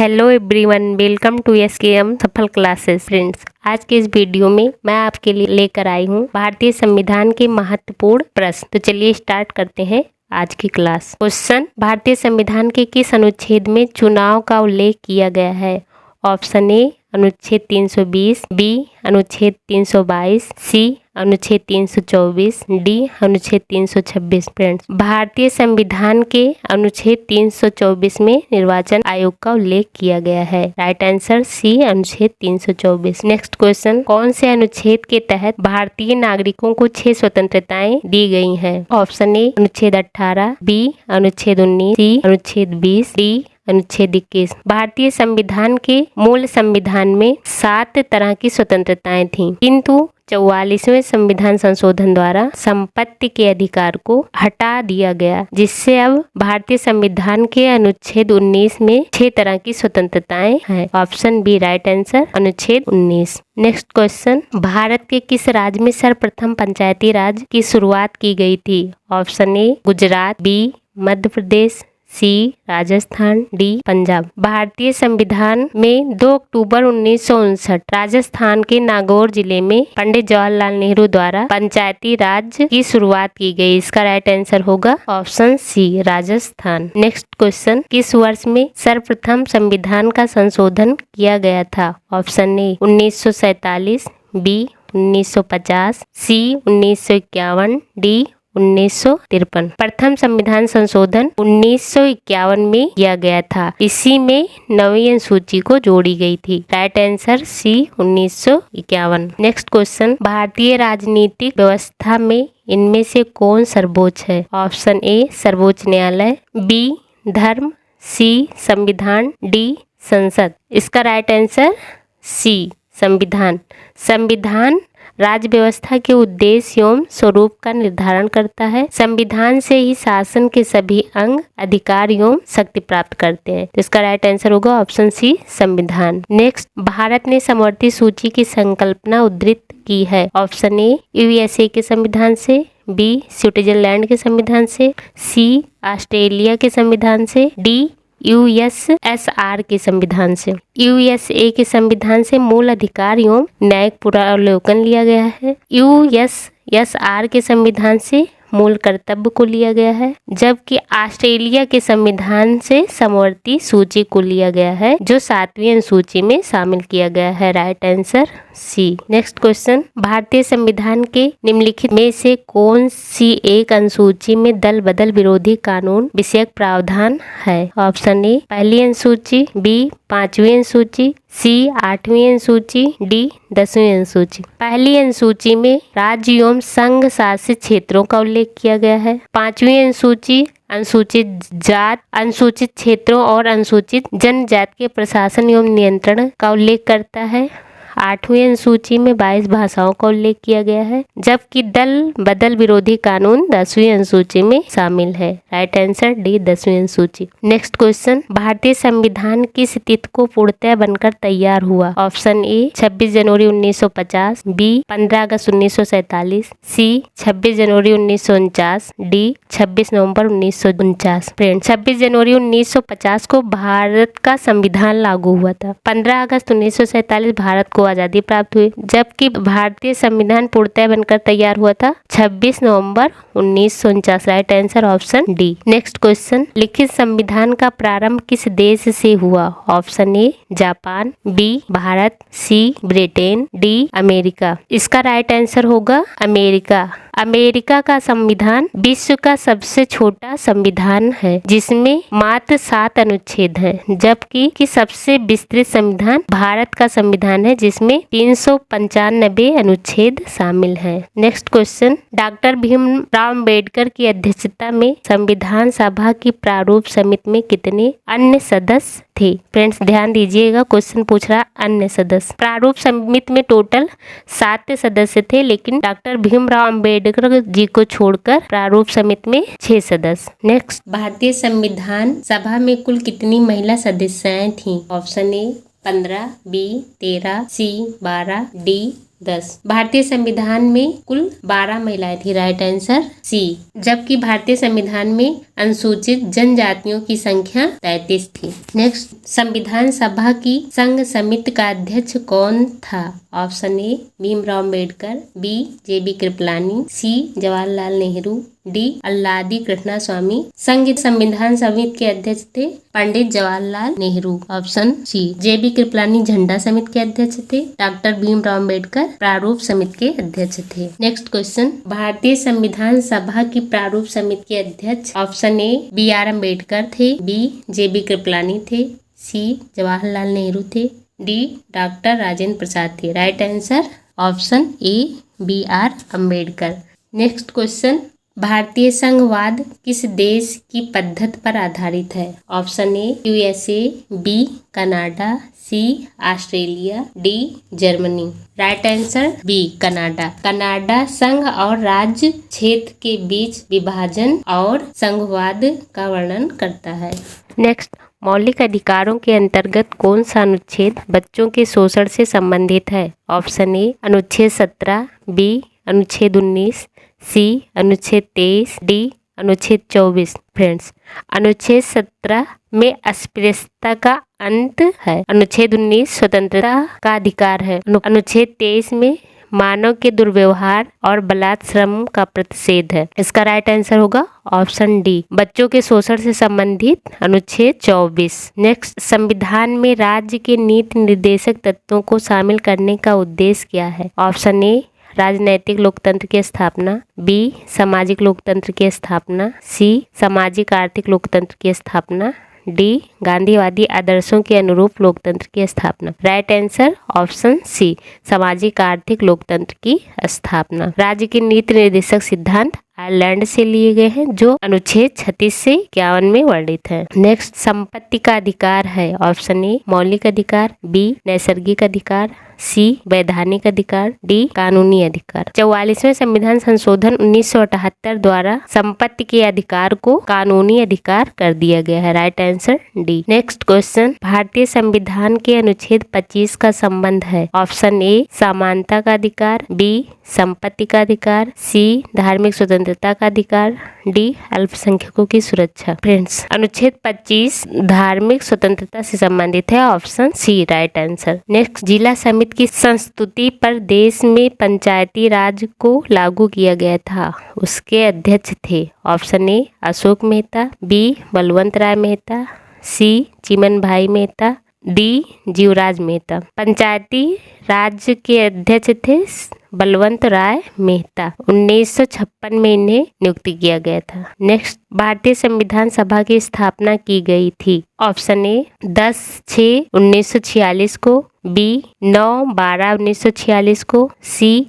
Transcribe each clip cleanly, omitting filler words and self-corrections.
Hello everyone, welcome to SKM Safal classes. Friends, आज के इस वीडियो में मैं आपके लिए लेकर आई हूँ भारतीय संविधान के महत्वपूर्ण प्रश्न। तो चलिए स्टार्ट करते हैं आज की क्लास। क्वेश्चन, भारतीय संविधान के किस अनुच्छेद में चुनाव का उल्लेख किया गया है? ऑप्शन ए अनुच्छेद 320, बी अनुच्छेद 322, सी अनुच्छेद 324, डी अनुच्छेद 326। फ्रेंड्स, भारतीय संविधान के अनुच्छेद 324 में निर्वाचन आयोग का उल्लेख किया गया है। राइट आंसर सी अनुच्छेद 324। नेक्स्ट क्वेश्चन, कौन से अनुच्छेद के तहत भारतीय नागरिकों को 6 स्वतंत्रताएं दी गई हैं? ऑप्शन ए अनुच्छेद 18, बी अनुच्छेद 19, सी अनुच्छेद 20, डी अनुच्छेद 21। भारतीय संविधान के मूल संविधान में 7 तरह की स्वतंत्रताएं थीं, किंतु 44वें संविधान संशोधन द्वारा संपत्ति के अधिकार को हटा दिया गया, जिससे अब भारतीय संविधान के अनुच्छेद 19 में 6 तरह की स्वतंत्रताएं हैं। ऑप्शन बी राइट आंसर अनुच्छेद 19। नेक्स्ट क्वेश्चन, भारत के किस राज्य में सर्वप्रथम पंचायती राज की शुरुआत की गई थी? Option A Gujarat, B Madhya Pradesh, C Rajasthan, D Punjab. भारतीय संविधान में 2 अक्टूबर 1959 राजस्थान के नागौर जिले में पंडित जवाहरलाल नेहरू द्वारा पंचायती राज की शुरुआत की गई। इसका राइट आंसर होगा option C Rajasthan. Next question, किस वर्ष में सर्वप्रथम संविधान का संशोधन किया गया था? Option A 1947, B 1950, C 1951, D 1953। प्रथम संविधान संशोधन 1951 में किया गया था। इसी में 9वीं अनुसूची को जोड़ी गई थी। Right answer C 1951। Next question, भारतीय राजनीतिक व्यवस्था में इनमें से कौन सर्वोच्च है? ऑप्शन ए सर्वोच्च न्यायालय, बी धर्म, सी संविधान, डी संसद। इसका राइट आंसर सी संविधान। संविधान राज्य व्यवस्था के उद्देश्य एवं स्वरूप का निर्धारण करता है। संविधान से ही शासन के सभी अंग, अधिकार एवं शक्ति प्राप्त करते हैं। तो इसका राइट आंसर होगा ऑप्शन सी संविधान। नेक्स्ट, भारत ने समवर्ती सूची की संकल्पना उद्धृत की है। ऑप्शन ए यूएसए के संविधान से, बी स्विट्जरलैंड के संविधान से, सी ऑस्ट्रेलिया के संविधान से, डी यूएसएसआर के संविधान से। यूएसए के संविधान से मूल अधिकार एवं न्यायिक पुनरावलोकन लिया गया है। यूएसएसआर के संविधान से मूल कर्तव्य को लिया गया है, जबकि ऑस्ट्रेलिया के संविधान से समवर्ती सूची को लिया गया है, जो 7वीं अनुसूची में शामिल किया गया है। Right answer C. Next question, भारतीय संविधान के निम्नलिखित में से कौन सी एक अनुसूची में दल बदल विरोधी कानून विषयक प्रावधान है? ऑप्शन ए पहली अनुसूची, बी 5वीं अनुसूची, सी 8वीं अनुसूची, डी 10वीं अनुसूची। पहली अनुसूची में राज्य एवं संघ शासित क्षेत्रों का उल्लेख किया गया है। 5वीं अनुसूची अनुसूचित जात, अनुसूचित क्षेत्रों और अनुसूचित जनजाति के प्रशासन एवं नियंत्रण का उल्लेख करता है। 8वीं अनुसूची में 22 भाषाओं का उल्लेख किया गया है, जबकि दल बदल विरोधी कानून 10वीं अनुसूची में शामिल है। राइट आंसर डी 10वीं अनुसूची। नेक्स्ट क्वेश्चन, भारतीय संविधान किस तिथि को पूर्णतः बनकर तैयार हुआ? ऑप्शन ए 26 जनवरी 1950, बी 15 अगस्त 1947, सी 26 जनवरी 1949, डी 26 नवंबर 1949। फ्रेंड, 26 जनवरी 1950 को भारत का संविधान लागू हुआ था। 15 अगस्त 1947 भारत को आजादी प्राप्त हुई, जबकि भारतीय संविधान पूर्णतः बनकर तैयार हुआ था 26 नवंबर 1949। Right answer option D. Next question, लिखित संविधान का प्रारंभ किस देश से हुआ? Option A Japan, B Bharat, C Britain, D America. इसका राइट आंसर होगा अमेरिका। अमेरिका का संविधान विश्व का सबसे छोटा संविधान है, जिसमें मात्र 7 अनुच्छेद हैं, जबकि सबसे विस्तृत संविधान भारत का संविधान है, जिसमें 395 अनुच्छेद शामिल हैं। Next question, doctor Bhimrao Ambedkar की अध्यक्षता में संविधान सभा की प्रारूप समिति में कितने अन्य सदस्य थे? फ्रेंड्स, ध्यान दीजिएगा, क्वेश्चन पूछ रहा अन्य सदस्य। प्रारूप समिति में टोटल 7 सदस्य थे, लेकिन डॉक्टर भीमराव अम्बेडकर जी को छोड़कर प्रारूप समिति में 6 सदस्य। नेक्स्ट, भारतीय संविधान सभा में कुल कितनी महिला सदस्याएं थीं? Option A 15, B 13, C 12, D 10। भारतीय संविधान में कुल 12 महिलाएं थी, राइट आंसर सी। जबकि भारतीय संविधान में अनुसूचित जनजातियों की संख्या 33 थी। नेक्स्ट, संविधान सभा की संघ समिति का अध्यक्ष कौन था? Option A Bhimrao Ambedkar, B JB Kripalani, C Jawaharlal Nehru, D Alladi Krishna Swami. संघ संविधान समिति के अध्यक्ष थे पंडित जवाहरलाल नेहरू। Option C. जेबी कृपलानी झंडा समिति के अध्यक्ष थे। डॉक्टर भीमराव अम्बेडकर प्रारूप समिति के अध्यक्ष थे। नेक्स्ट क्वेश्चन, भारतीय संविधान सभा की प्रारूप समिति के अध्यक्ष option A B R Ambedkar थे, बी जेबी कृपलानी थे, सी जवाहरलाल नेहरू थे, डी डॉक्टर राजेंद्र प्रसाद थे। Right answer option A B R Ambedkar. Next question, भारतीय संघवाद किस देश की पद्धति पर आधारित है? Option A USA, B Canada, C Australia, D Germany. Right answer B Canada. Canada संघ और राज्य क्षेत्र के बीच विभाजन और संघवाद का वर्णन करता है। नेक्स्ट, मौलिक अधिकारों के अंतर्गत कौन सा अनुच्छेद बच्चों के शोषण से संबंधित है? ऑप्शन ए अनुच्छेद 17, बी अनुच्छेद 19, सी अनुच्छेद 23, डी अनुच्छेद 24। फ्रेंड्स, अनुच्छेद 17 में अस्पृश्यता का अंत है। अनुच्छेद 19 स्वतंत्रता का अधिकार है। अनुच्छेद 23 में मानव के दुर्व्यवहार और बलात् श्रम का प्रतिषेध है। इसका राइट आंसर होगा ऑप्शन डी, बच्चों के शोषण से संबंधित अनुच्छेद 24। नेक्स्ट, संविधान में राज्य के नीति निर्देशक तत्वों को शामिल करने का उद्देश्य क्या है? ऑप्शन ए राजनैतिक लोकतंत्र की स्थापना, बी सामाजिक लोकतंत्र की स्थापना, सी सामाजिक आर्थिक लोकतंत्र की स्थापना, डी गांधीवादी आदर्शों के अनुरूप लोकतंत्र की स्थापना। राइट आंसर ऑप्शन सी, सामाजिक आर्थिक लोकतंत्र की स्थापना। राज्य के नीति निर्देशक सिद्धांत आयरलैंड से लिए गए हैं, जो अनुच्छेद 36 से 51 में वर्णित है। नेक्स्ट, संपत्ति का अधिकार है। ऑप्शन ए मौलिक अधिकार, बी नैसर्गिक अधिकार, सी वैधानिक अधिकार, डी कानूनी अधिकार। 44वें संविधान संशोधन 1978 द्वारा संपत्ति के अधिकार को कानूनी अधिकार कर दिया गया है। Right answer D. Next question, भारतीय संविधान के अनुच्छेद 25 का संबंध है। ऑप्शन ए समानता का अधिकार, बी संपत्ति का अधिकार, सी धार्मिक स्वतंत्रता का अधिकार, डी अल्पसंख्यकों की सुरक्षा। फ्रेंड्स, अनुच्छेद 25 धार्मिक स्वतंत्रता से संबंधित है। Option C right answer. Next, जिला समिति की संस्तुति पर देश में पंचायती राज को लागू किया गया था, उसके अध्यक्ष थे। Option A Ashok Mehta, B Balwant Rai Mehta, C Chiman Bhai Mehta, D Jivraj Mehta. Panchayati Raj के अध्यक्ष थे बलवंत राय मेहता। 1956 में इन्हें नियुक्ति किया गया था। नेक्स्ट, भारतीय संविधान सभा की स्थापना की गई थी। ऑप्शन ए 10/6/1946 को, बी 9/12/1946 को, सी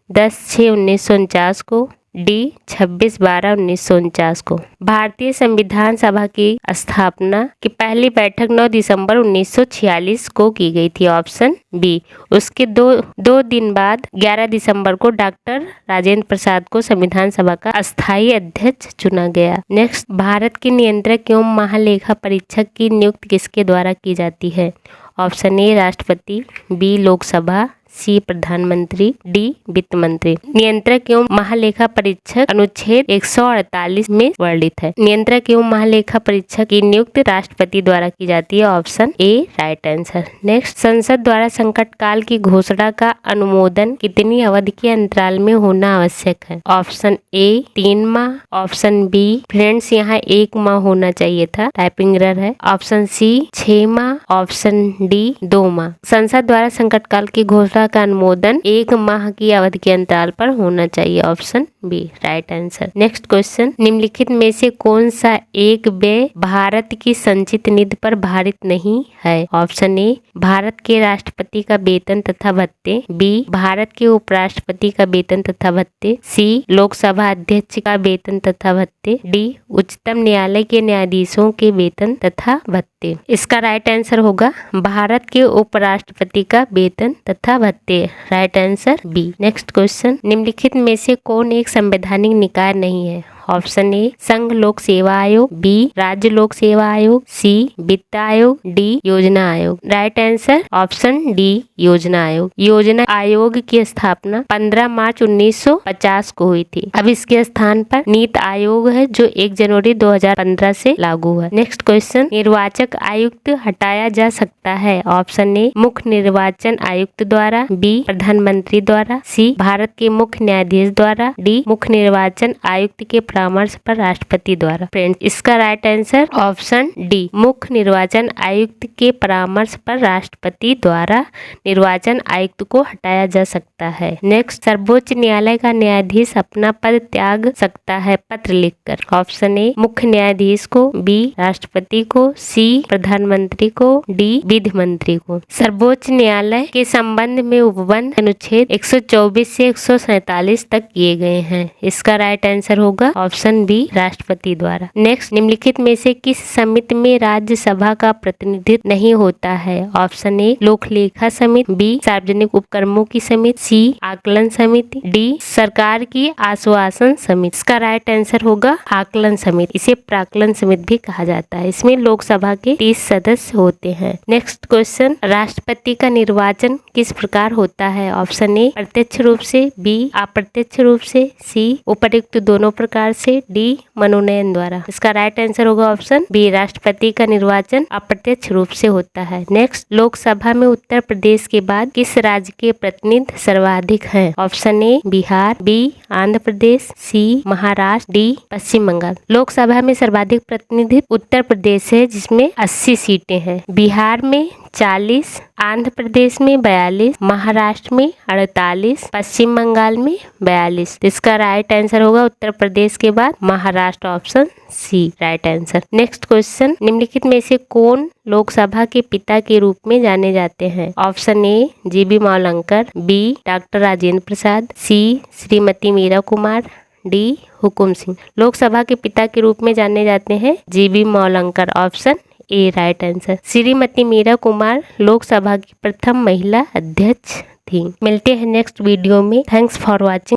10/6/1949 को, डी 26/12/1949 को। भारतीय संविधान सभा की स्थापना की पहली बैठक 9 दिसंबर 1946 को की गई थी। Option B. उसके दो दिन बाद 11 दिसंबर को डॉक्टर राजेंद्र प्रसाद को संविधान सभा का अस्थायी अध्यक्ष चुना गया। नेक्स्ट, भारत के नियंत्रक एवं महालेखा परीक्षक की नियुक्ति किसके द्वारा की जाती है? ऑप्शन ए राष्ट्रपति, बी लोकसभा, सी प्रधानमंत्री, डी वित्त मंत्री। नियंत्रक एवं महालेखा परीक्षक अनुच्छेद 148 में वर्णित है। नियंत्रक एवं महालेखा परीक्षक की नियुक्ति राष्ट्रपति द्वारा की जाती है। Option A right answer. Next, संसद द्वारा संकट काल की घोषणा का अनुमोदन कितनी अवधि के अंतराल में होना आवश्यक है? ऑप्शन ए 3 माह, ऑप्शन बी फ्रेंड्स यहाँ 1 माह होना चाहिए था, टाइपिंग एरर है। ऑप्शन सी 6 माह, ऑप्शन डी 2 माह। संसद द्वारा संकट काल की घोषणा का अनुमोदन 1 माह की अवधि के अंतराल पर होना चाहिए। Option B right answer. Next question, निम्नलिखित में से कौन सा एक व्यय भारत की संचित निधि पर भारित नहीं है? ऑप्शन ए भारत के राष्ट्रपति का वेतन तथा भत्ते, बी भारत के उपराष्ट्रपति का वेतन तथा भत्ते, सी लोकसभा अध्यक्ष का वेतन तथा भत्ते, डी उच्चतम न्यायालय के न्यायाधीशों के वेतन तथा भत्ते। इसका राइट आंसर होगा भारत के उपराष्ट्रपति का वेतन तथा भत्ते। Right answer B. Next question, निम्नलिखित में से कौन एक संवैधानिक निकाय नहीं है? ऑप्शन ए संघ लोक सेवा आयोग, बी राज्य लोक सेवा आयोग, सी वित्त आयोग, डी योजना आयोग। राइट आंसर ऑप्शन डी योजना आयोग। योजना आयोग की स्थापना 15 मार्च 1950 को हुई थी। अब इसके स्थान पर नीति आयोग है जो 1 जनवरी 2015 से लागू हुआ। नेक्स्ट क्वेश्चन, निर्वाचक आयुक्त हटाया जा सकता है। ऑप्शन ए मुख्य निर्वाचन आयुक्त द्वारा, बी प्रधानमंत्री द्वारा, सी भारत के मुख्य न्यायाधीश द्वारा, डी मुख्य निर्वाचन आयुक्त के परामर्श पर राष्ट्रपति द्वारा। फ्रेंड्स, इसका राइट आंसर ऑप्शन डी मुख्य निर्वाचन आयुक्त के परामर्श पर राष्ट्रपति द्वारा निर्वाचन आयुक्त को हटाया जा सकता है। नेक्स्ट, सर्वोच्च न्यायालय का न्यायाधीश अपना पद त्याग सकता है पत्र लिखकर। ऑप्शन ए मुख्य न्यायाधीश को, बी राष्ट्रपति को, सी प्रधानमंत्री को, डी विधि मंत्री को। सर्वोच्च न्यायालय के संबंध में उपबंध अनुच्छेद 124 से 147 तक किए गए हैं। इसका राइट आंसर होगा ऑप्शन बी राष्ट्रपति द्वारा। नेक्स्ट, निम्नलिखित में से किस समिति में राज्यसभा का प्रतिनिधित्व नहीं होता है। ऑप्शन ए लोक लेखा समिति, बी सार्वजनिक उपक्रमों की समिति, सी आकलन समिति, डी सरकार की आश्वासन समिति। इसका राइट आंसर होगा आकलन समिति। इसे प्राक्कलन समिति भी कहा जाता है। इसमें लोकसभा के 30 सदस्य होते हैं। नेक्स्ट क्वेश्चन, राष्ट्रपति का निर्वाचन किस प्रकार होता है। ऑप्शन ए प्रत्यक्ष रूप से, बी अप्रत्यक्ष रूप से, सी उपर्युक्त दोनों प्रकार से, डी मनोनयन द्वारा। इसका राइट आंसर होगा ऑप्शन बी राष्ट्रपति का निर्वाचन अप्रत्यक्ष रूप से होता है। नेक्स्ट, लोकसभा में उत्तर प्रदेश के बाद किस राज्य के प्रतिनिधि सर्वाधिक हैं। Option A Bihar, B Andhra Pradesh, C Maharashtra, D Paschim Bengal. Lok Sabha में सर्वाधिक प्रतिनिधित्व उत्तर प्रदेश है जिसमें 80 सीटें हैं। बिहार में 40, आंध्र प्रदेश में 42, महाराष्ट्र में 48, पश्चिम बंगाल में 42। इसका राइट आंसर होगा उत्तर प्रदेश के बाद Maharashtra, option C right answer. Next question, निम्नलिखित में से कौन लोकसभा के पिता के रूप में जाने जाते हैं। Option A GB Mavalankar, B doctor Rajendra Prasad, C Shrimati Meera Kumar, D Hukum Singh. Lok Sabha के पिता के रूप में जाने जाते हैं GB Mavalankar, option A right answer. Shrimati Meera Kumar Lok Sabha की प्रथम महिला अध्यक्ष थी। मिलते हैं नेक्स्ट वीडियो में। Thanks for watching.